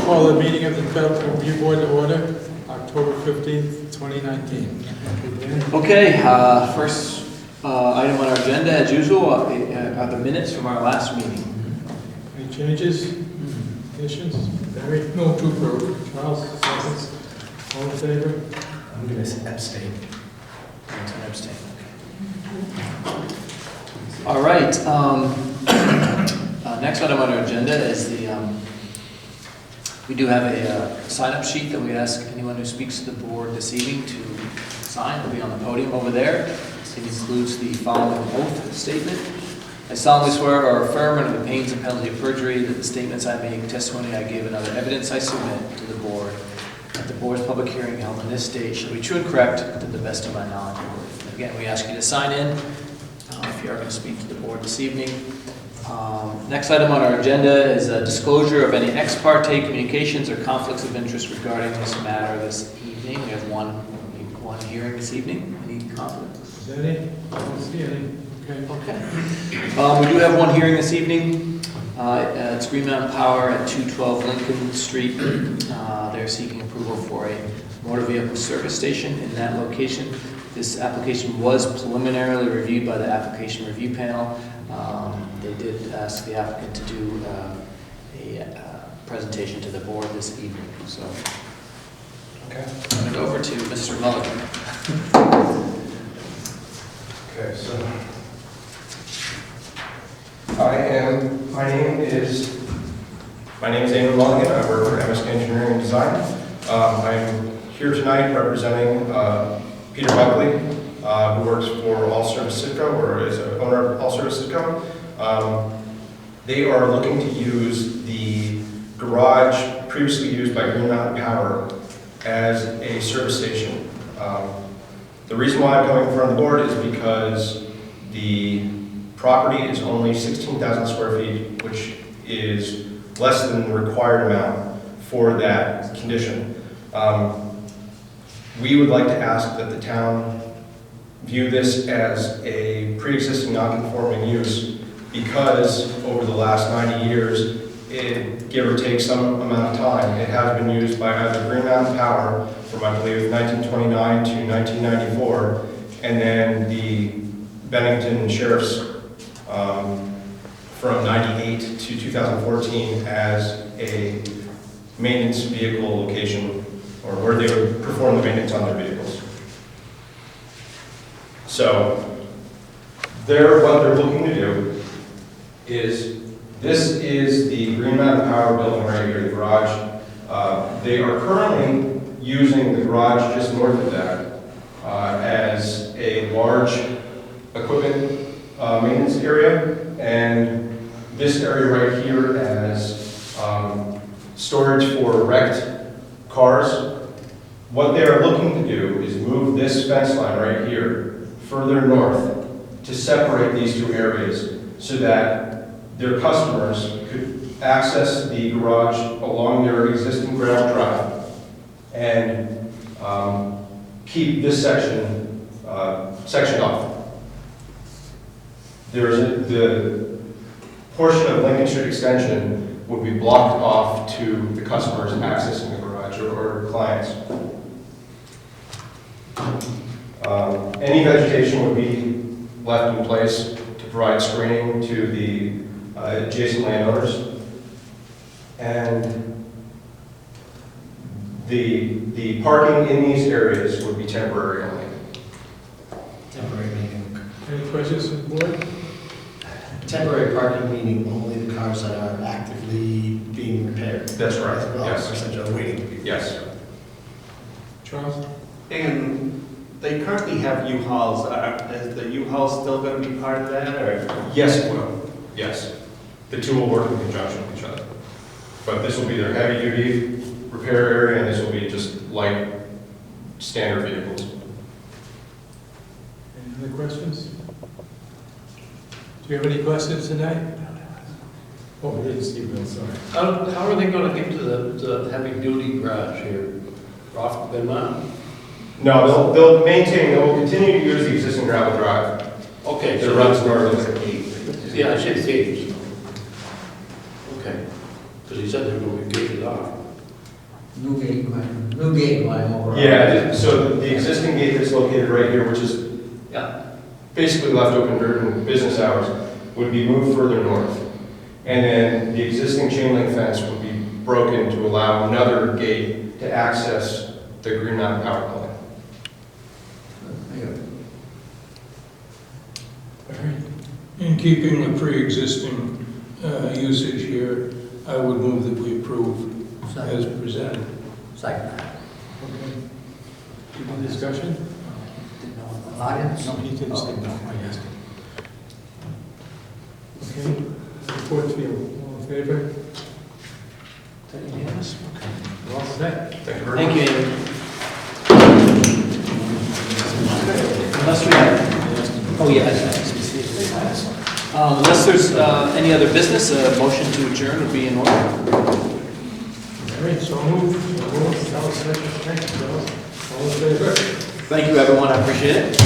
Call the meeting of the Federal Review Board to order, October 15th, 2019. Okay, first item on our agenda, as usual, are the minutes from our last meeting. Any changes? Additions? Barry? No, to approve. Charles, seconds. All in favor? I'm going to abstain. Abstain. All right. Next item on our agenda is we do have a sign-up sheet that we ask anyone who speaks to the board this evening to sign. It'll be on the podium over there. It includes the following oath statement. I solemnly swear or affirm under the pains and penalty of perjury that the statements I make, testimony I give, and other evidence I submit to the board at the board's public hearing held on this date shall be true and correct to the best of my knowledge. Again, we ask you to sign in if you are going to speak to the board this evening. Next item on our agenda is a disclosure of any ex parte communications or conflicts of interest regarding this matter this evening. We have one hearing this evening. Any conflicts? Is there any? I don't see any. Okay. We do have one hearing this evening. It's Green Mountain Power at 212 Lincoln Street. They're seeking approval for a motor vehicle service station in that location. This application was preliminarily reviewed by the application review panel. They did ask the applicant to do a presentation to the board this evening. So, Okay. turn it over to Mr. Mulligan. Okay, so my name is Andrew Mulligan. I work for MSK Engineering and Design. I'm here tonight representing Peter Buckley, who works for All Service Sitco, or is an owner of All Service Sitco. They are looking to use the garage previously used by Green Mountain Power as a service station. The reason why I'm coming in front of the board is because the property is only 16,000 square feet, which is less than the required amount for that condition. We would like to ask that the town view this as a pre-existing non-conforming use because over the last 90 years, it, give or take some amount of time, it has been used by either Green Mountain Power from, I believe, 1929 to 1994, and then the Bennington Sheriff's from 98 to 2014 as a maintenance vehicle location, or where they would perform the maintenance on their vehicles. So, what they're looking to do is, this is the Green Mountain Power building right here, the garage. They are currently using the garage just north of that as a large equipment maintenance area, and this area right here as storage for wrecked cars. What they are looking to do is move this fence line right here further north to separate these two areas so that their customers could access the garage along their existing gravel drive and keep this section sectioned off. The portion of Lincoln Street Extension would be blocked off to the customers accessing the garage or clients. Any vegetation would be left in place to provide screening to the adjacent landowners. And the parking in these areas would be temporary only. Temporary meaning. Any questions from the board? Temporary parking meaning only the cars that are actively being repaired. That's right, yes. Essentially waiting to be repaired. Yes. Charles? And they currently have U-Hauls. Is the U-Haul still going to be part of that, or? Yes, it will. Yes. The two will work in conjunction with each other. But this will be their heavy-duty repair area, and this will be just light, standard vehicles. Any other questions? Do you have any questions tonight? Oh, we didn't see Bill, sorry. How are they going to get to the heavy-duty garage here? Off Bennington? No, they'll continue to use the existing gravel drive. Okay. That runs north. Yeah, I said gauge. Okay. Because he said they were going to be gated off. Newgate going over. Yeah, so the existing gate that's located right here, which is basically left open during business hours, would be moved further north. And then the existing chain link fence would be broken to allow another gate to access the Green Mountain Power Plant. In keeping with pre-existing usage here, I would move that we approve as presented. Second. Okay. Any discussion? Audience? No, he didn't say no, I asked him. Okay, report field, all in favor? Is that unanimous? Okay. We're all set. Thank you very much. Thank you, Amy. Unless we have, oh, yes. Unless there's any other business, a motion to adjourn would be in order. All right, so move. All in favor? Thank you, everyone, I appreciate it.